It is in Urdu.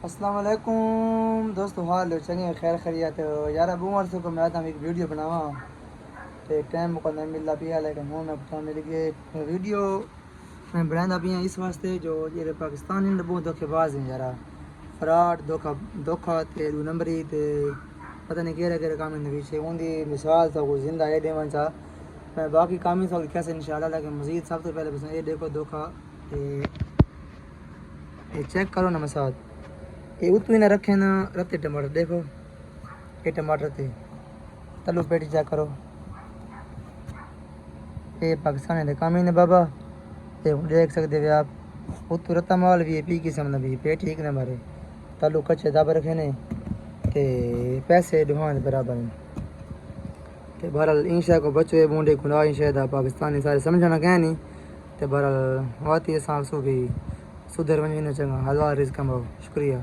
السلام علیکم دوستو، حال ہو چنگے خیر خیریت یار؟ ابو عمر سے کو میں آتا ہوں ایک ویڈیو بناوا تے ٹائم کو نہیں ملتا پیا، لیکن ہوں میں بتا مل گئے ویڈیو میں بنانا پیا اس واسطے جو یہ پاکستانی بہت دھوکے باز ہیں یار، فراڈ دھوکا تے دو نمبری تے پتہ نہیں کہڑے کہڑے کام ہیں پیچھے ان دی مثال تو کوئی زندہ ہے دیوان چاہ میں باقی کام ہی سب کیسے انشاءاللہ، لیکن مزید سب سے پہلے بس یہ دیکھو دھوکا یہ چیک کرو نا مساد یہ اتو ہی نہ رکھے نا رتے ٹماٹر دیکھو یہ ٹماٹر تھے تلو پیٹی چیک کرو یہ پاکستانی دے کام ہی نے بابا یہ دیکھ سکتے ہو آپ اتو رتا مال بھی ہے پی قسم دا بھی پیٹ ٹھیک نہ مارے تلو کچے دب رکھے نے تے پیسے ڈھوان برابر ہیں تے بہرحال انشاء کو بچو بونڈے کھلا انشاء دا پاکستانی سارے سمجھنا کہ نہیں تے بہرحال واتی سال سو بھی سدھر ونجے نہ چنگا حلال رزق کماؤ شکریہ.